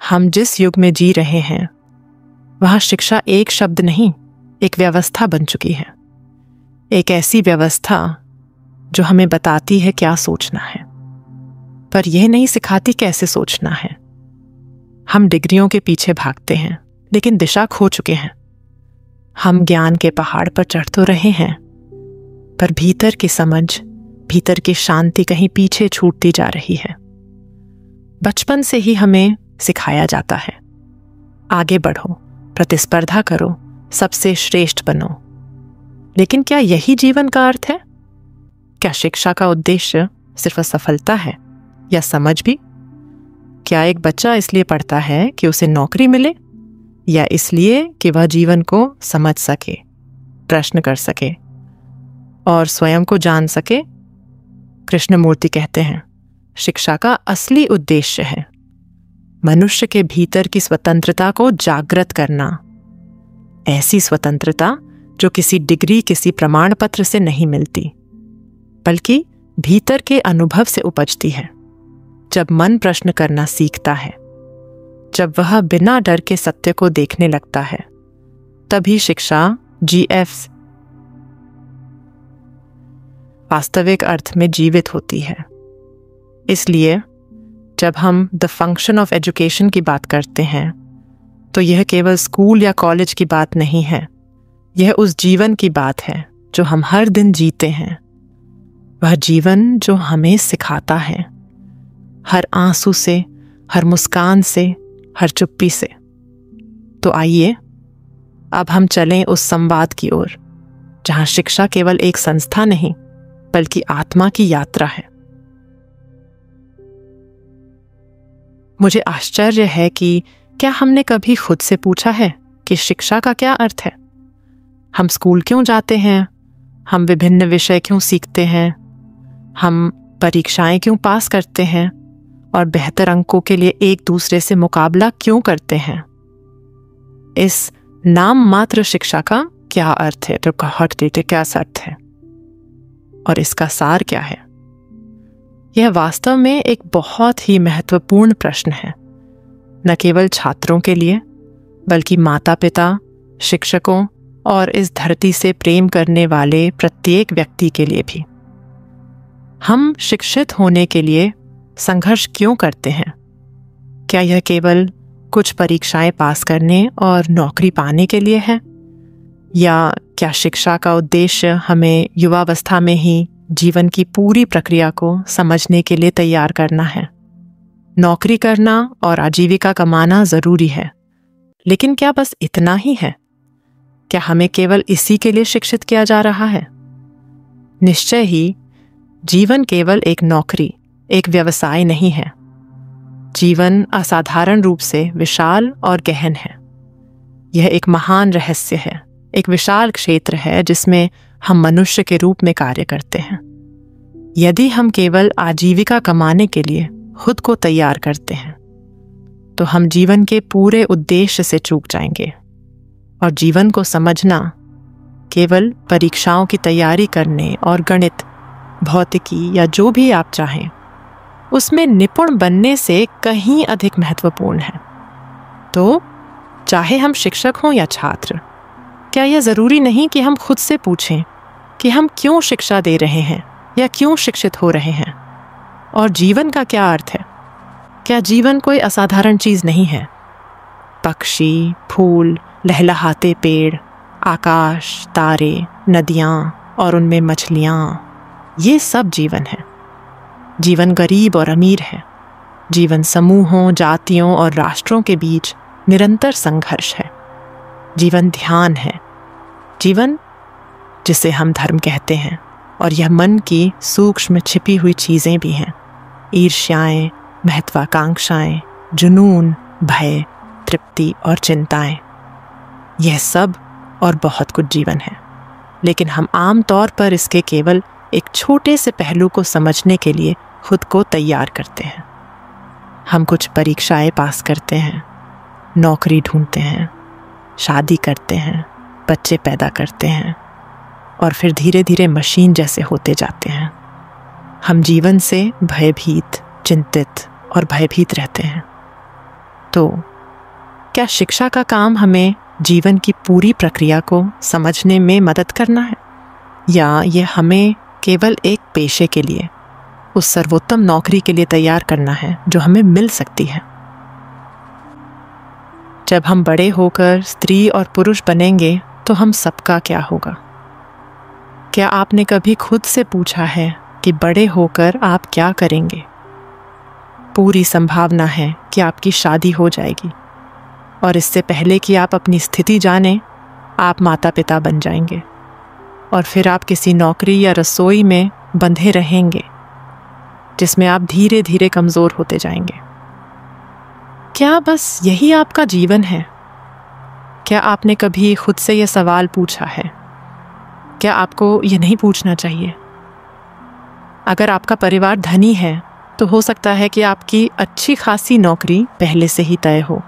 हम जिस युग में जी रहे हैं वहाँ शिक्षा एक शब्द नहीं, एक व्यवस्था बन चुकी है। एक ऐसी व्यवस्था जो हमें बताती है क्या सोचना है, पर यह नहीं सिखाती कैसे सोचना है। हम डिग्रियों के पीछे भागते हैं लेकिन दिशा खो चुके हैं। हम ज्ञान के पहाड़ पर चढ़ तो रहे हैं, पर भीतर की समझ, भीतर की शांति कहीं पीछे छूटती जा रही है। बचपन से ही हमें सिखाया जाता है, आगे बढ़ो, प्रतिस्पर्धा करो, सबसे श्रेष्ठ बनो। लेकिन क्या यही जीवन का अर्थ है? क्या शिक्षा का उद्देश्य सिर्फ सफलता है या समझ भी? क्या एक बच्चा इसलिए पढ़ता है कि उसे नौकरी मिले, या इसलिए कि वह जीवन को समझ सके, प्रश्न कर सके और स्वयं को जान सके? कृष्णमूर्ति कहते हैं, शिक्षा का असली उद्देश्य है मनुष्य के भीतर की स्वतंत्रता को जागृत करना। ऐसी स्वतंत्रता जो किसी डिग्री, किसी प्रमाण पत्र से नहीं मिलती, बल्कि भीतर के अनुभव से उपजती है। जब मन प्रश्न करना सीखता है, जब वह बिना डर के सत्य को देखने लगता है, तभी शिक्षा GF वास्तविक अर्थ में जीवित होती है। इसलिए जब हम द फंक्शन ऑफ एजुकेशन की बात करते हैं तो यह केवल स्कूल या कॉलेज की बात नहीं है, यह उस जीवन की बात है जो हम हर दिन जीते हैं। वह जीवन जो हमें सिखाता है, हर आंसू से, हर मुस्कान से, हर चुप्पी से। तो आइए अब हम चलें उस संवाद की ओर जहां शिक्षा केवल एक संस्था नहीं बल्कि आत्मा की यात्रा है। मुझे आश्चर्य है कि क्या हमने कभी खुद से पूछा है कि शिक्षा का क्या अर्थ है? हम स्कूल क्यों जाते हैं? हम विभिन्न विषय क्यों सीखते हैं? हम परीक्षाएं क्यों पास करते हैं? और बेहतर अंकों के लिए एक दूसरे से मुकाबला क्यों करते हैं? इस नाम मात्र शिक्षा का क्या अर्थ है? क्या अर्थ है और इसका सार क्या है? यह वास्तव में एक बहुत ही महत्वपूर्ण प्रश्न है, न केवल छात्रों के लिए बल्कि माता पिता, शिक्षकों और इस धरती से प्रेम करने वाले प्रत्येक व्यक्ति के लिए भी। हम शिक्षित होने के लिए संघर्ष क्यों करते हैं? क्या यह केवल कुछ परीक्षाएं पास करने और नौकरी पाने के लिए है, या क्या शिक्षा का उद्देश्य हमें युवावस्था में ही जीवन की पूरी प्रक्रिया को समझने के लिए तैयार करना है? नौकरी करना और आजीविका कमाना जरूरी है, लेकिन क्या बस इतना ही है? क्या हमें केवल इसी के लिए शिक्षित किया जा रहा है? निश्चय ही जीवन केवल एक नौकरी, एक व्यवसाय नहीं है। जीवन असाधारण रूप से विशाल और गहन है। यह एक महान रहस्य है, एक विशाल क्षेत्र है जिसमें हम मनुष्य के रूप में कार्य करते हैं। यदि हम केवल आजीविका कमाने के लिए खुद को तैयार करते हैं तो हम जीवन के पूरे उद्देश्य से चूक जाएंगे। और जीवन को समझना केवल परीक्षाओं की तैयारी करने और गणित, भौतिकी या जो भी आप चाहें उसमें निपुण बनने से कहीं अधिक महत्वपूर्ण है। तो चाहे हम शिक्षक हों या छात्र, क्या यह जरूरी नहीं कि हम खुद से पूछें कि हम क्यों शिक्षा दे रहे हैं या क्यों शिक्षित हो रहे हैं, और जीवन का क्या अर्थ है? क्या जीवन कोई असाधारण चीज नहीं है? पक्षी, फूल, लहलहाते पेड़, आकाश, तारे, नदियां और उनमें मछलियां, ये सब जीवन है। जीवन गरीब और अमीर है। जीवन समूहों, जातियों और राष्ट्रों के बीच निरंतर संघर्ष है। जीवन ध्यान है। जीवन जिसे हम धर्म कहते हैं, और यह मन की सूक्ष्म छिपी हुई चीजें भी हैं। ईर्ष्याएं, महत्वाकांक्षाएं, जुनून, भय, तृप्ति और चिंताएं, यह सब और बहुत कुछ जीवन है। लेकिन हम आम तौर पर इसके केवल एक छोटे से पहलू को समझने के लिए खुद को तैयार करते हैं। हम कुछ परीक्षाएं पास करते हैं, नौकरी ढूंढते हैं, शादी करते हैं, बच्चे पैदा करते हैं और फिर धीरे धीरे मशीन जैसे होते जाते हैं। हम जीवन से भयभीत, चिंतित और भयभीत रहते हैं। तो क्या शिक्षा का काम हमें जीवन की पूरी प्रक्रिया को समझने में मदद करना है, या ये हमें केवल एक पेशे के लिए, उस सर्वोत्तम नौकरी के लिए तैयार करना है जो हमें मिल सकती है? जब हम बड़े होकर स्त्री और पुरुष बनेंगे तो हम सबका क्या होगा? क्या आपने कभी खुद से पूछा है कि बड़े होकर आप क्या करेंगे? पूरी संभावना है कि आपकी शादी हो जाएगी और इससे पहले कि आप अपनी स्थिति जानें, आप माता पिता बन जाएंगे और फिर आप किसी नौकरी या रसोई में बंधे रहेंगे जिसमें आप धीरे धीरे कमज़ोर होते जाएंगे। क्या बस यही आपका जीवन है? क्या आपने कभी खुद से यह सवाल पूछा है? क्या आपको ये नहीं पूछना चाहिए? अगर आपका परिवार धनी है तो हो सकता है कि आपकी अच्छी खासी नौकरी पहले से ही तय हो,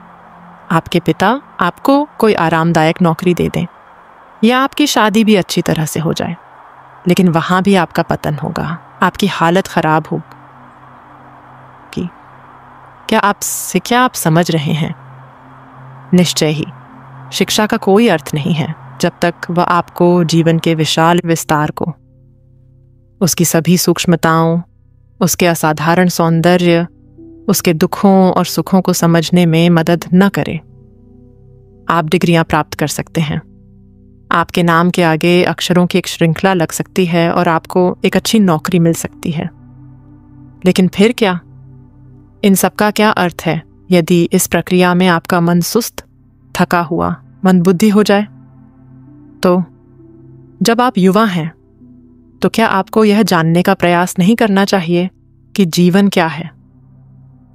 आपके पिता आपको कोई आरामदायक नौकरी दे दें, या आपकी शादी भी अच्छी तरह से हो जाए, लेकिन वहाँ भी आपका पतन होगा, आपकी हालत ख़राब होगी। क्या आप समझ रहे हैं? निश्चय ही शिक्षा का कोई अर्थ नहीं है जब तक वह आपको जीवन के विशाल विस्तार को, उसकी सभी सूक्ष्मताओं, उसके असाधारण सौंदर्य, उसके दुखों और सुखों को समझने में मदद न करे। आप डिग्रियां प्राप्त कर सकते हैं, आपके नाम के आगे अक्षरों की एक श्रृंखला लग सकती है और आपको एक अच्छी नौकरी मिल सकती है, लेकिन फिर क्या? इन सब का क्या अर्थ है यदि इस प्रक्रिया में आपका मन सुस्त, थका हुआ, मंदबुद्धि हो जाए? तो जब आप युवा हैं तो क्या आपको यह जानने का प्रयास नहीं करना चाहिए कि जीवन क्या है,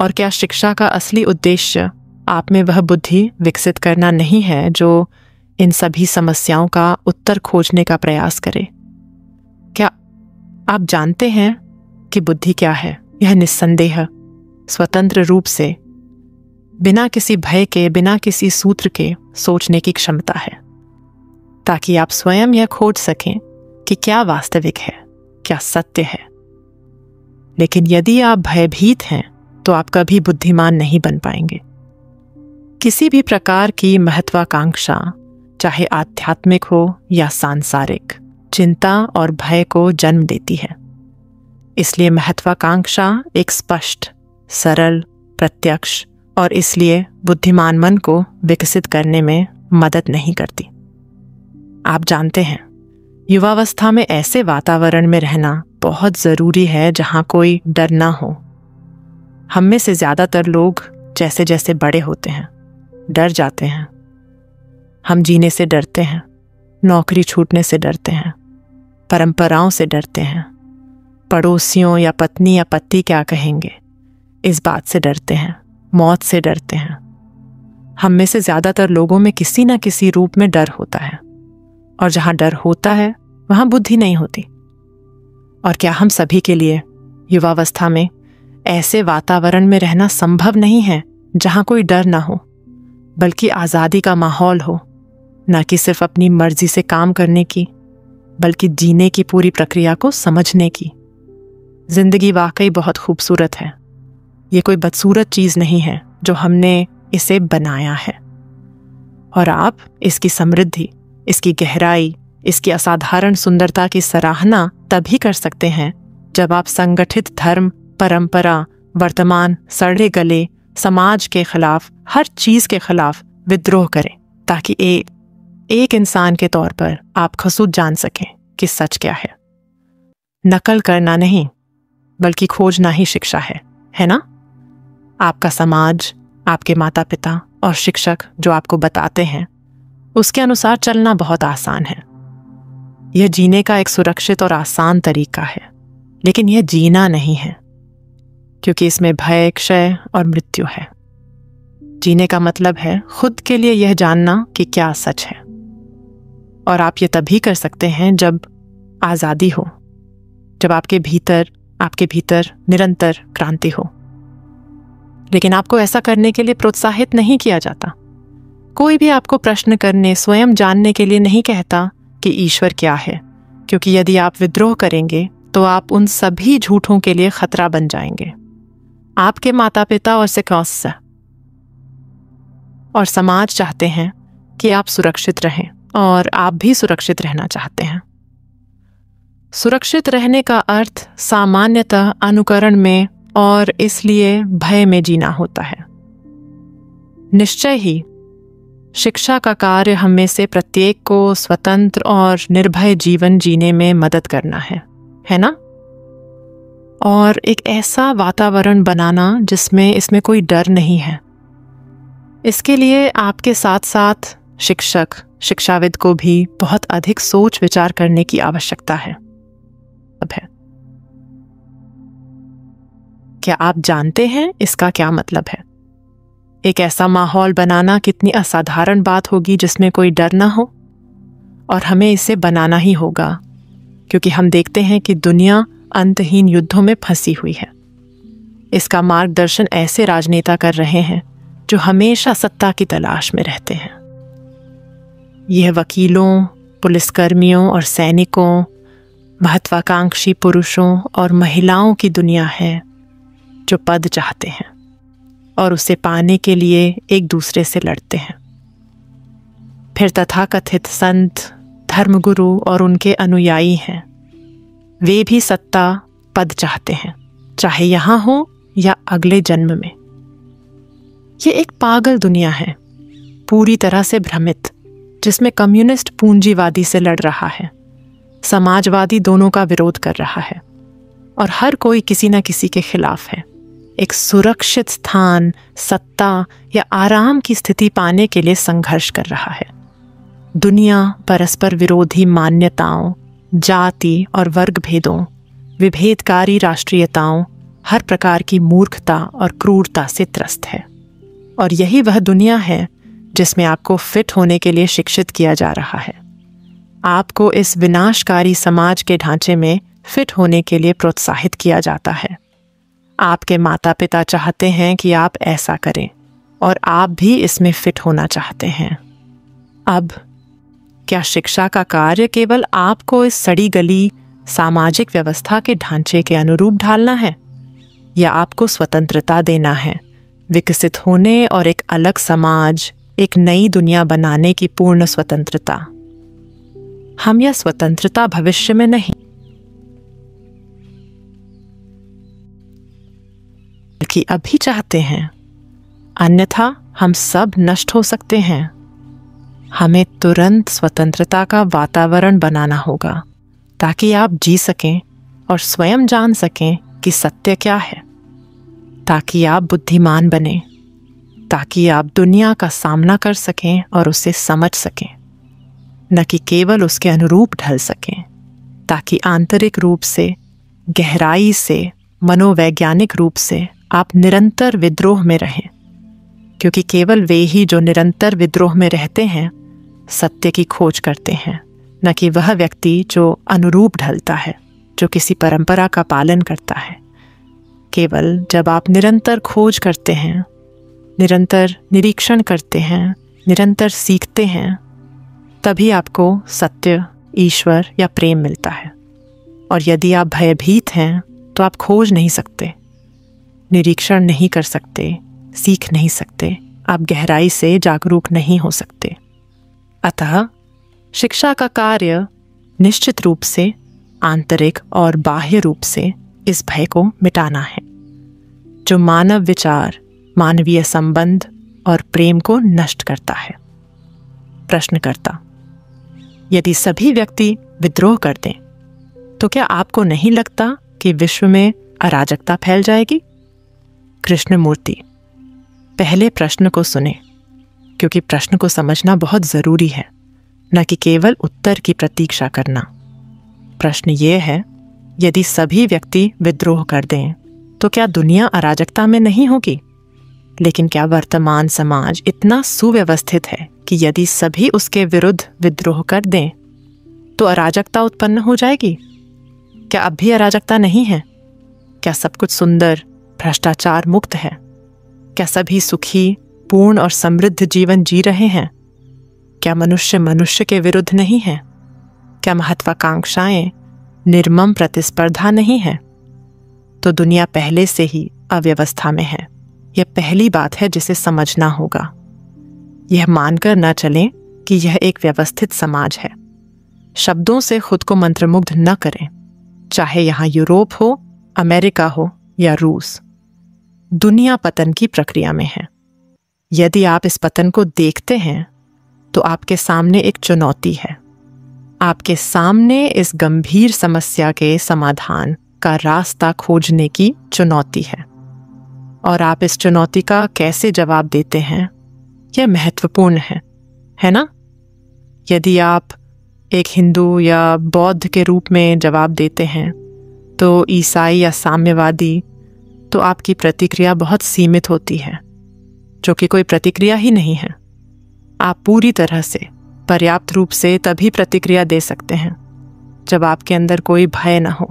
और क्या शिक्षा का असली उद्देश्य आप में वह बुद्धि विकसित करना नहीं है जो इन सभी समस्याओं का उत्तर खोजने का प्रयास करे? क्या आप जानते हैं कि बुद्धि क्या है? यह निस्संदेह स्वतंत्र रूप से, बिना किसी भय के, बिना किसी सूत्र के सोचने की क्षमता है, ताकि आप स्वयं यह खोज सकें कि क्या वास्तविक है, क्या सत्य है। लेकिन यदि आप भयभीत हैं तो आप कभी बुद्धिमान नहीं बन पाएंगे। किसी भी प्रकार की महत्वाकांक्षा, चाहे आध्यात्मिक हो या सांसारिक, चिंता और भय को जन्म देती है। इसलिए महत्वाकांक्षा एक स्पष्ट, सरल, प्रत्यक्ष और इसलिए बुद्धिमान मन को विकसित करने में मदद नहीं करती। आप जानते हैं, युवावस्था में ऐसे वातावरण में रहना बहुत ज़रूरी है जहाँ कोई डर ना हो। हम में से ज़्यादातर लोग जैसे जैसे बड़े होते हैं डर जाते हैं। हम जीने से डरते हैं, नौकरी छूटने से डरते हैं, परंपराओं से डरते हैं, पड़ोसियों या पत्नी या पति क्या कहेंगे इस बात से डरते हैं, मौत से डरते हैं। हम में से ज़्यादातर लोगों में किसी न किसी रूप में डर होता है, और जहाँ डर होता है वहाँ बुद्धि नहीं होती। और क्या हम सभी के लिए युवावस्था में ऐसे वातावरण में रहना संभव नहीं है जहाँ कोई डर ना हो, बल्कि आज़ादी का माहौल हो, न कि सिर्फ अपनी मर्जी से काम करने की, बल्कि जीने की पूरी प्रक्रिया को समझने की? जिंदगी वाकई बहुत खूबसूरत है। ये कोई बदसूरत चीज़ नहीं है जो हमने इसे बनाया है, और आप इसकी समृद्धि, इसकी गहराई, इसकी असाधारण सुंदरता की सराहना तभी कर सकते हैं जब आप संगठित धर्म, परंपरा, वर्तमान सड़े गले समाज के खिलाफ, हर चीज़ के खिलाफ विद्रोह करें, ताकि एक इंसान के तौर पर आप खुद जान सकें कि सच क्या है। नकल करना नहीं, बल्कि खोजना ही शिक्षा है ना? आपका समाज, आपके माता पिता और शिक्षक जो आपको बताते हैं उसके अनुसार चलना बहुत आसान है। यह जीने का एक सुरक्षित और आसान तरीका है, लेकिन यह जीना नहीं है, क्योंकि इसमें भय, क्षय और मृत्यु है। जीने का मतलब है खुद के लिए यह जानना कि क्या सच है, और आप ये तभी कर सकते हैं जब आज़ादी हो, जब आपके भीतर निरंतर क्रांति हो। लेकिन आपको ऐसा करने के लिए प्रोत्साहित नहीं किया जाता। कोई भी आपको प्रश्न करने, स्वयं जानने के लिए नहीं कहता कि ईश्वर क्या है, क्योंकि यदि आप विद्रोह करेंगे तो आप उन सभी झूठों के लिए खतरा बन जाएंगे। आपके माता पिता और और समाज चाहते हैं कि आप सुरक्षित रहें और आप भी सुरक्षित रहना चाहते हैं। सुरक्षित रहने का अर्थ सामान्यतः अनुकरण में और इसलिए भय में जीना होता है। निश्चय ही शिक्षा का कार्य हम में से प्रत्येक को स्वतंत्र और निर्भय जीवन जीने में मदद करना है ना? और एक ऐसा वातावरण बनाना जिसमें इसमें कोई डर नहीं है। इसके लिए आपके साथ साथ शिक्षक, शिक्षाविद को भी बहुत अधिक सोच विचार करने की आवश्यकता है। क्या आप जानते हैं इसका क्या मतलब है? एक ऐसा माहौल बनाना कितनी असाधारण बात होगी जिसमें कोई डर ना हो, और हमें इसे बनाना ही होगा क्योंकि हम देखते हैं कि दुनिया अंतहीन युद्धों में फंसी हुई है। इसका मार्गदर्शन ऐसे राजनेता कर रहे हैं जो हमेशा सत्ता की तलाश में रहते हैं। यह वकीलों, पुलिसकर्मियों और सैनिकों, महत्वाकांक्षी पुरुषों और महिलाओं की दुनिया है जो पद चाहते हैं और उसे पाने के लिए एक दूसरे से लड़ते हैं। फिर तथाकथित संत, धर्मगुरु और उनके अनुयायी हैं। वे भी सत्ता, पद चाहते हैं, चाहे यहाँ हो या अगले जन्म में। ये एक पागल दुनिया है, पूरी तरह से भ्रमित, जिसमें कम्युनिस्ट पूंजीवादी से लड़ रहा है, समाजवादी दोनों का विरोध कर रहा है और हर कोई किसी न किसी के खिलाफ है। एक सुरक्षित स्थान, सत्ता या आराम की स्थिति पाने के लिए संघर्ष कर रहा है। दुनिया परस्पर विरोधी मान्यताओं, जाति और वर्ग भेदों, विभेदकारी राष्ट्रीयताओं, हर प्रकार की मूर्खता और क्रूरता से त्रस्त है। और यही वह दुनिया है जिसमें आपको फिट होने के लिए शिक्षित किया जा रहा है। आपको इस विनाशकारी समाज के ढांचे में फिट होने के लिए प्रोत्साहित किया जाता है। आपके माता पिता चाहते हैं कि आप ऐसा करें और आप भी इसमें फिट होना चाहते हैं। अब क्या शिक्षा का कार्य केवल आपको इस सड़ी गली सामाजिक व्यवस्था के ढांचे के अनुरूप ढालना है, या आपको स्वतंत्रता देना है, विकसित होने और एक अलग समाज, एक नई दुनिया बनाने की पूर्ण स्वतंत्रता? हम यह स्वतंत्रता भविष्य में नहीं बल्कि अभी चाहते हैं, अन्यथा हम सब नष्ट हो सकते हैं। हमें तुरंत स्वतंत्रता का वातावरण बनाना होगा ताकि आप जी सकें और स्वयं जान सकें कि सत्य क्या है, ताकि आप बुद्धिमान बने, ताकि आप दुनिया का सामना कर सकें और उसे समझ सकें, न कि केवल उसके अनुरूप ढल सकें, ताकि आंतरिक रूप से, गहराई से, मनोवैज्ञानिक रूप से आप निरंतर विद्रोह में रहें, क्योंकि केवल वे ही जो निरंतर विद्रोह में रहते हैं सत्य की खोज करते हैं, न कि वह व्यक्ति जो अनुरूप ढलता है, जो किसी परंपरा का पालन करता है। केवल जब आप निरंतर खोज करते हैं, निरंतर निरीक्षण करते हैं, निरंतर सीखते हैं, तभी आपको सत्य, ईश्वर या प्रेम मिलता है। और यदि आप भयभीत हैं तो आप खोज नहीं सकते, निरीक्षण नहीं कर सकते, सीख नहीं सकते, आप गहराई से जागरूक नहीं हो सकते। अतः शिक्षा का कार्य निश्चित रूप से आंतरिक और बाह्य रूप से इस भय को मिटाना है जो मानव विचार, मानवीय संबंध और प्रेम को नष्ट करता है। प्रश्नकर्ता: यदि सभी व्यक्ति विद्रोह कर दें तो क्या आपको नहीं लगता कि विश्व में अराजकता फैल जाएगी? कृष्णमूर्ति: पहले प्रश्न को सुने, क्योंकि प्रश्न को समझना बहुत जरूरी है, न कि केवल उत्तर की प्रतीक्षा करना। प्रश्न ये है, यदि सभी व्यक्ति विद्रोह कर दें तो क्या दुनिया अराजकता में नहीं होगी? लेकिन क्या वर्तमान समाज इतना सुव्यवस्थित है कि यदि सभी उसके विरुद्ध विद्रोह कर दें तो अराजकता उत्पन्न हो जाएगी? क्या अब भी अराजकता नहीं है? क्या सब कुछ सुंदर, भ्रष्टाचार मुक्त है? क्या सभी सुखी, पूर्ण और समृद्ध जीवन जी रहे हैं? क्या मनुष्य मनुष्य के विरुद्ध नहीं है? क्या महत्वाकांक्षाएं, निर्मम प्रतिस्पर्धा नहीं है? तो दुनिया पहले से ही अव्यवस्था में है। यह पहली बात है जिसे समझना होगा। यह मानकर न चलें कि यह एक व्यवस्थित समाज है। शब्दों से खुद को मंत्रमुग्ध न करें, चाहे यहाँ यूरोप हो, अमेरिका हो या रूस। दुनिया पतन की प्रक्रिया में है। यदि आप इस पतन को देखते हैं तो आपके सामने एक चुनौती है। आपके सामने इस गंभीर समस्या के समाधान का रास्ता खोजने की चुनौती है, और आप इस चुनौती का कैसे जवाब देते हैं यह महत्वपूर्ण है ना? यदि आप एक हिंदू या बौद्ध के रूप में जवाब देते हैं तो ईसाई या साम्यवादी, तो आपकी प्रतिक्रिया बहुत सीमित होती है, जो कि कोई प्रतिक्रिया ही नहीं है। आप पूरी तरह से पर्याप्त रूप से तभी प्रतिक्रिया दे सकते हैं जब आपके अंदर कोई भय न हो।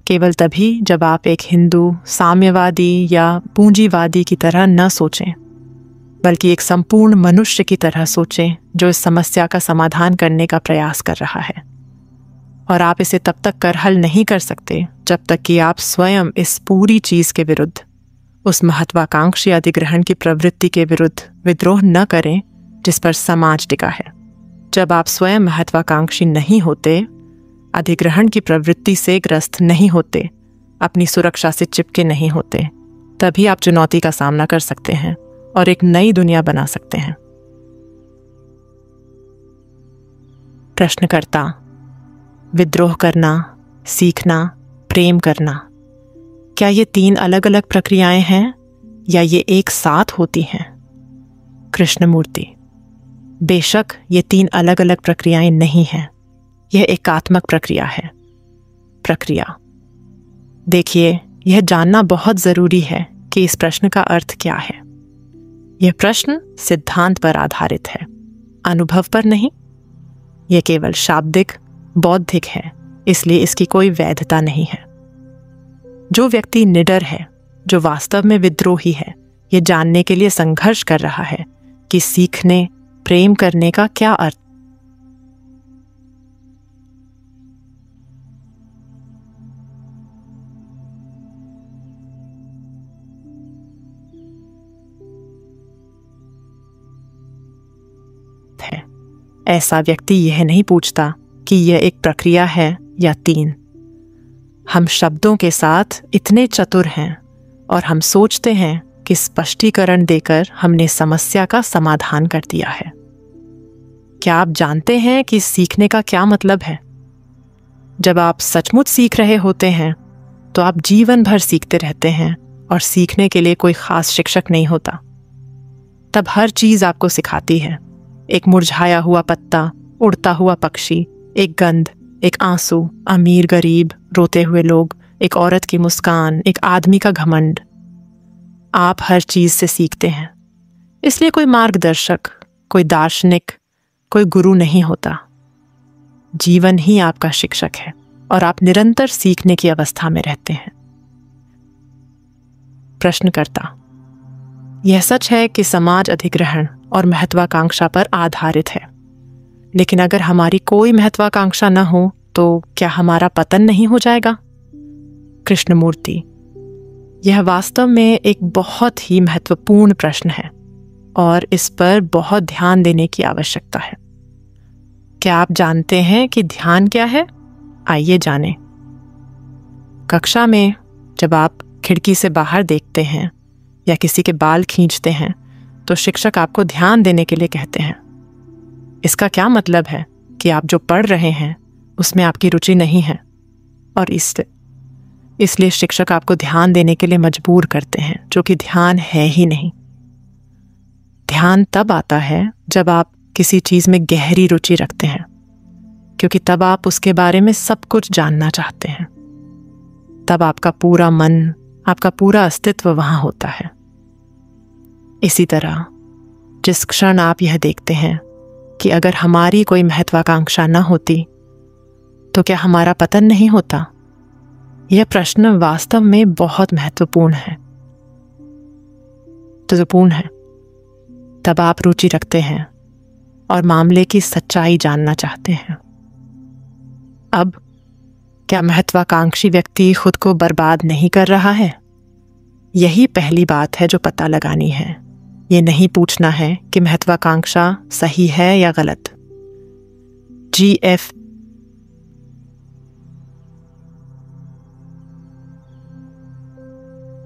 केवल तभी जब आप एक हिंदू, साम्यवादी या पूंजीवादी की तरह न सोचें, बल्कि एक संपूर्ण मनुष्य की तरह सोचें जो इस समस्या का समाधान करने का प्रयास कर रहा है। और आप इसे तब तक कर हल नहीं कर सकते जब तक कि आप स्वयं इस पूरी चीज के विरुद्ध, उस महत्वाकांक्षी अधिग्रहण की प्रवृत्ति के विरुद्ध विद्रोह न करें जिस पर समाज टिका है। जब आप स्वयं महत्वाकांक्षी नहीं होते, अधिग्रहण की प्रवृत्ति से ग्रस्त नहीं होते, अपनी सुरक्षा से चिपके नहीं होते, तभी आप चुनौती का सामना कर सकते हैं और एक नई दुनिया बना सकते हैं। प्रश्नकर्ता: विद्रोह करना, सीखना, प्रेम करना, क्या ये 3 अलग अलग प्रक्रियाएं हैं या ये एक साथ होती हैं? कृष्णमूर्ति: बेशक ये 3 अलग अलग प्रक्रियाएं नहीं हैं, यह एकात्मक प्रक्रिया है। प्रक्रिया: देखिए, यह जानना बहुत जरूरी है कि इस प्रश्न का अर्थ क्या है। यह प्रश्न सिद्धांत पर आधारित है, अनुभव पर नहीं। यह केवल शाब्दिक, बौद्धिक है, इसलिए इसकी कोई वैधता नहीं है। जो व्यक्ति निडर है, जो वास्तव में विद्रोही है, यह जानने के लिए संघर्ष कर रहा है कि सीखने, प्रेम करने का क्या अर्थ है। ऐसा व्यक्ति यह नहीं पूछता कि यह एक प्रक्रिया है या 3। हम शब्दों के साथ इतने चतुर हैं और हम सोचते हैं कि स्पष्टीकरण देकर हमने समस्या का समाधान कर दिया है। क्या आप जानते हैं कि सीखने का क्या मतलब है? जब आप सचमुच सीख रहे होते हैं तो आप जीवन भर सीखते रहते हैं और सीखने के लिए कोई खास शिक्षक नहीं होता। तब हर चीज आपको सिखाती है। एक मुरझाया हुआ पत्ता, उड़ता हुआ पक्षी, एक गंध, एक आंसू, अमीर गरीब, रोते हुए लोग, एक औरत की मुस्कान, एक आदमी का घमंड। आप हर चीज से सीखते हैं। इसलिए कोई मार्गदर्शक, कोई दार्शनिक, कोई गुरु नहीं होता। जीवन ही आपका शिक्षक है और आप निरंतर सीखने की अवस्था में रहते हैं। प्रश्नकर्ता: यह सच है कि समाज अधिग्रहण और महत्वाकांक्षा पर आधारित है, लेकिन अगर हमारी कोई महत्वाकांक्षा न हो तो क्या हमारा पतन नहीं हो जाएगा? कृष्णमूर्ति: यह वास्तव में एक बहुत ही महत्वपूर्ण प्रश्न है और इस पर बहुत ध्यान देने की आवश्यकता है। क्या आप जानते हैं कि ध्यान क्या है? आइए जानें। कक्षा में जब आप खिड़की से बाहर देखते हैं या किसी के बाल खींचते हैं तो शिक्षक आपको ध्यान देने के लिए कहते हैं। इसका क्या मतलब है कि आप जो पढ़ रहे हैं उसमें आपकी रुचि नहीं है और इसलिए शिक्षक आपको ध्यान देने के लिए मजबूर करते हैं, जो कि ध्यान है ही नहीं। ध्यान तब आता है जब आप किसी चीज में गहरी रुचि रखते हैं, क्योंकि तब आप उसके बारे में सब कुछ जानना चाहते हैं। तब आपका पूरा मन, आपका पूरा अस्तित्व वहां होता है। इसी तरह जिस क्षण आप यह देखते हैं कि अगर हमारी कोई महत्वाकांक्षा न होती तो क्या हमारा पतन नहीं होता, यह प्रश्न वास्तव में बहुत महत्वपूर्ण है। तब आप रुचि रखते हैं और मामले की सच्चाई जानना चाहते हैं। अब क्या महत्वाकांक्षी व्यक्ति खुद को बर्बाद नहीं कर रहा है? यही पहली बात है जो पता लगानी है। ये नहीं पूछना है कि महत्वाकांक्षा सही है या गलत। GF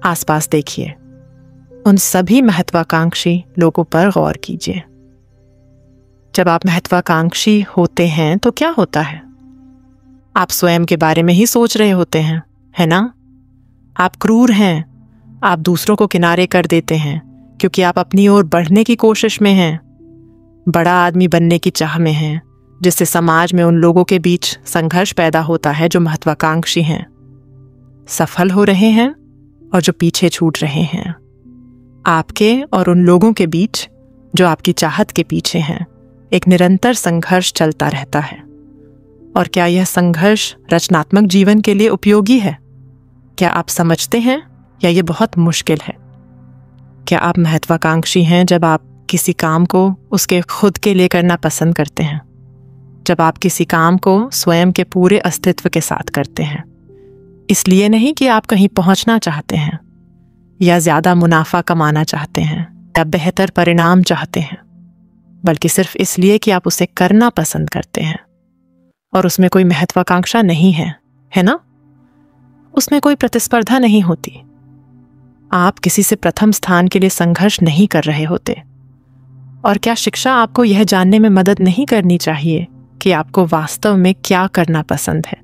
आसपास देखिए, उन सभी महत्वाकांक्षी लोगों पर गौर कीजिए। जब आप महत्वाकांक्षी होते हैं तो क्या होता है? आप स्वयं के बारे में ही सोच रहे होते हैं, है ना? आप क्रूर हैं, आप दूसरों को किनारे कर देते हैं क्योंकि आप अपनी ओर बढ़ने की कोशिश में हैं, बड़ा आदमी बनने की चाह में हैं, जिससे समाज में उन लोगों के बीच संघर्ष पैदा होता है जो महत्वाकांक्षी हैं, सफल हो रहे हैं और जो पीछे छूट रहे हैं। आपके और उन लोगों के बीच जो आपकी चाहत के पीछे हैं एक निरंतर संघर्ष चलता रहता है। और क्या यह संघर्ष रचनात्मक जीवन के लिए उपयोगी है? क्या आप समझते हैं या ये बहुत मुश्किल है? क्या आप महत्वाकांक्षी हैं जब आप किसी काम को उसके खुद के लिए करना पसंद करते हैं, जब आप किसी काम को स्वयं के पूरे अस्तित्व के साथ करते हैं, इसलिए नहीं कि आप कहीं पहुंचना चाहते हैं या ज्यादा मुनाफा कमाना चाहते हैं या बेहतर परिणाम चाहते हैं, बल्कि सिर्फ इसलिए कि आप उसे करना पसंद करते हैं और उसमें कोई महत्वाकांक्षा नहीं है, है ना? उसमें कोई प्रतिस्पर्धा नहीं होती। आप किसी से प्रथम स्थान के लिए संघर्ष नहीं कर रहे होते। और क्या शिक्षा आपको यह जानने में मदद नहीं करनी चाहिए कि आपको वास्तव में क्या करना पसंद है,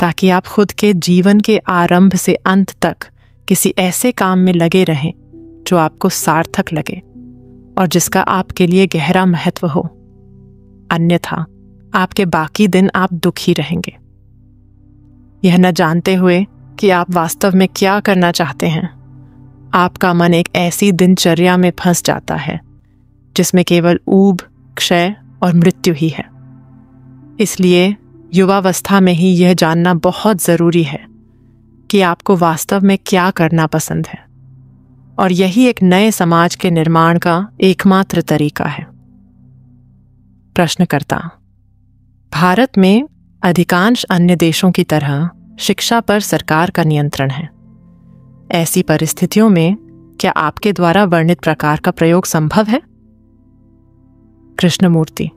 ताकि आप खुद के जीवन के आरंभ से अंत तक किसी ऐसे काम में लगे रहें जो आपको सार्थक लगे और जिसका आपके लिए गहरा महत्व हो। अन्यथा आपके बाकी दिन आप दुखी रहेंगे, यह न जानते हुए कि आप वास्तव में क्या करना चाहते हैं। आपका मन एक ऐसी दिनचर्या में फंस जाता है जिसमें केवल ऊब, क्षय और मृत्यु ही है। इसलिए युवावस्था में ही यह जानना बहुत जरूरी है कि आपको वास्तव में क्या करना पसंद है, और यही एक नए समाज के निर्माण का एकमात्र तरीका है। प्रश्नकर्ता: भारत में अधिकांश अन्य देशों की तरह शिक्षा पर सरकार का नियंत्रण है। ऐसी परिस्थितियों में क्या आपके द्वारा वर्णित प्रकार का प्रयोग संभव है? कृष्णमूर्ति: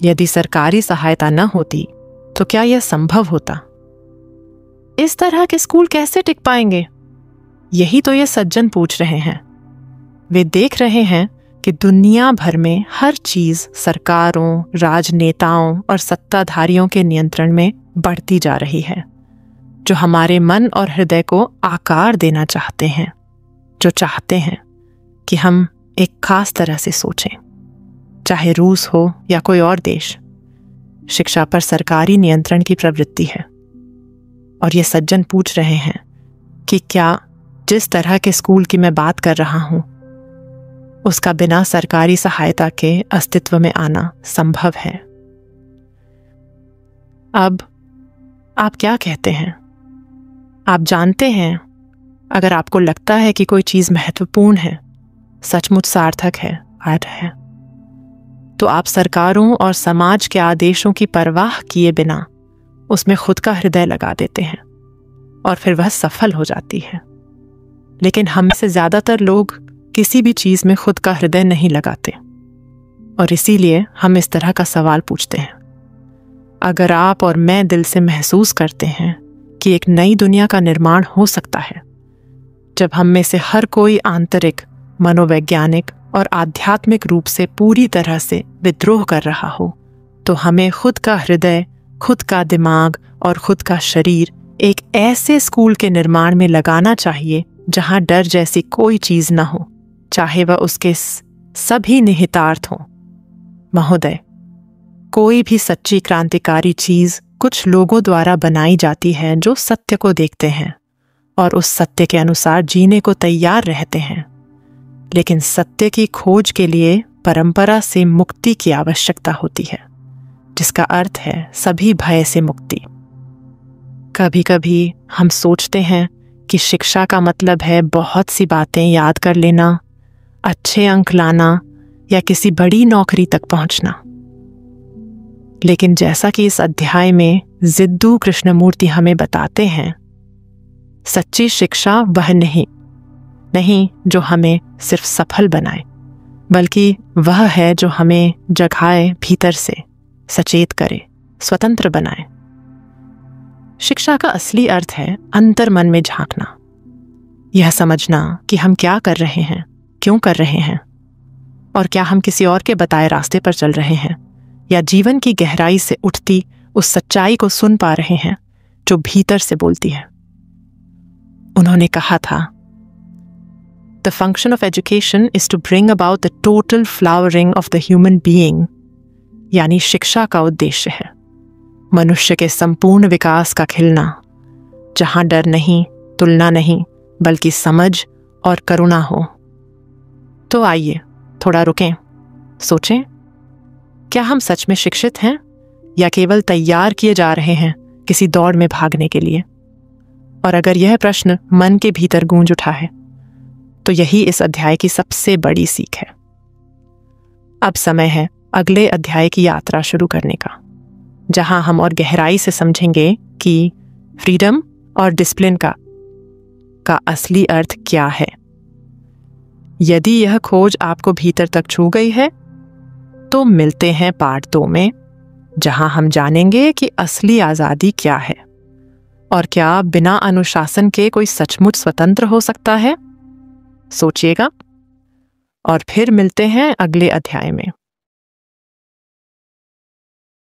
यदि सरकारी सहायता न होती तो क्या यह संभव होता? इस तरह के स्कूल कैसे टिक पाएंगे? यही तो ये सज्जन पूछ रहे हैं। वे देख रहे हैं कि दुनिया भर में हर चीज सरकारों, राजनेताओं और सत्ताधारियों के नियंत्रण में बढ़ती जा रही है, जो हमारे मन और हृदय को आकार देना चाहते हैं, जो चाहते हैं कि हम एक खास तरह से सोचें, चाहे रूस हो या कोई और देश। शिक्षा पर सरकारी नियंत्रण की प्रवृत्ति है, और ये सज्जन पूछ रहे हैं कि क्या जिस तरह के स्कूल की मैं बात कर रहा हूं, उसका बिना सरकारी सहायता के अस्तित्व में आना संभव है? अब आप क्या कहते हैं? आप जानते हैं, अगर आपको लगता है कि कोई चीज महत्वपूर्ण है, सचमुच सार्थक है, अर्थ है, तो आप सरकारों और समाज के आदेशों की परवाह किए बिना उसमें खुद का हृदय लगा देते हैं और फिर वह सफल हो जाती है। लेकिन हम से ज्यादातर लोग किसी भी चीज में खुद का हृदय नहीं लगाते, और इसीलिए हम इस तरह का सवाल पूछते हैं। अगर आप और मैं दिल से महसूस करते हैं कि एक नई दुनिया का निर्माण हो सकता है, जब हम में से हर कोई आंतरिक, मनोवैज्ञानिक और आध्यात्मिक रूप से पूरी तरह से विद्रोह कर रहा हो, तो हमें खुद का हृदय, खुद का दिमाग और खुद का शरीर एक ऐसे स्कूल के निर्माण में लगाना चाहिए जहां डर जैसी कोई चीज न हो, चाहे वह उसके सभी निहितार्थ हों। महोदय, कोई भी सच्ची क्रांतिकारी चीज कुछ लोगों द्वारा बनाई जाती है जो सत्य को देखते हैं और उस सत्य के अनुसार जीने को तैयार रहते हैं। लेकिन सत्य की खोज के लिए परंपरा से मुक्ति की आवश्यकता होती है, जिसका अर्थ है सभी भय से मुक्ति। कभी कभी हम सोचते हैं कि शिक्षा का मतलब है बहुत सी बातें याद कर लेना, अच्छे अंक लाना या किसी बड़ी नौकरी तक पहुंचना। लेकिन जैसा कि इस अध्याय में जिद्दू कृष्णमूर्ति हमें बताते हैं, सच्ची शिक्षा वह नहीं नहीं जो हमें सिर्फ सफल बनाए, बल्कि वह है जो हमें जगाए भीतर से, सचेत करे, स्वतंत्र बनाए। शिक्षा का असली अर्थ है अंतर मन में झांकना, यह समझना कि हम क्या कर रहे हैं, क्यों कर रहे हैं, और क्या हम किसी और के बताए रास्ते पर चल रहे हैं या जीवन की गहराई से उठती उस सच्चाई को सुन पा रहे हैं जो भीतर से बोलती है। उन्होंने कहा था, The function of education is to bring about the total flowering of the human being, यानी शिक्षा का उद्देश्य है मनुष्य के संपूर्ण विकास का खिलना, जहां डर नहीं, तुलना नहीं, बल्कि समझ और करुणा हो। तो आइए थोड़ा रुकें, सोचें, क्या हम सच में शिक्षित हैं या केवल तैयार किए जा रहे हैं किसी दौड़ में भागने के लिए? और अगर यह प्रश्न मन के भीतर गूंज उठा है, तो यही इस अध्याय की सबसे बड़ी सीख है। अब समय है अगले अध्याय की यात्रा शुरू करने का, जहां हम और गहराई से समझेंगे कि फ्रीडम और डिसिप्लिन का असली अर्थ क्या है। यदि यह खोज आपको भीतर तक छू गई है, तो मिलते हैं पार्ट 2 में, जहां हम जानेंगे कि असली आज़ादी क्या है और क्या बिना अनुशासन के कोई सचमुच स्वतंत्र हो सकता है। सोचिएगा और फिर मिलते हैं अगले अध्याय में।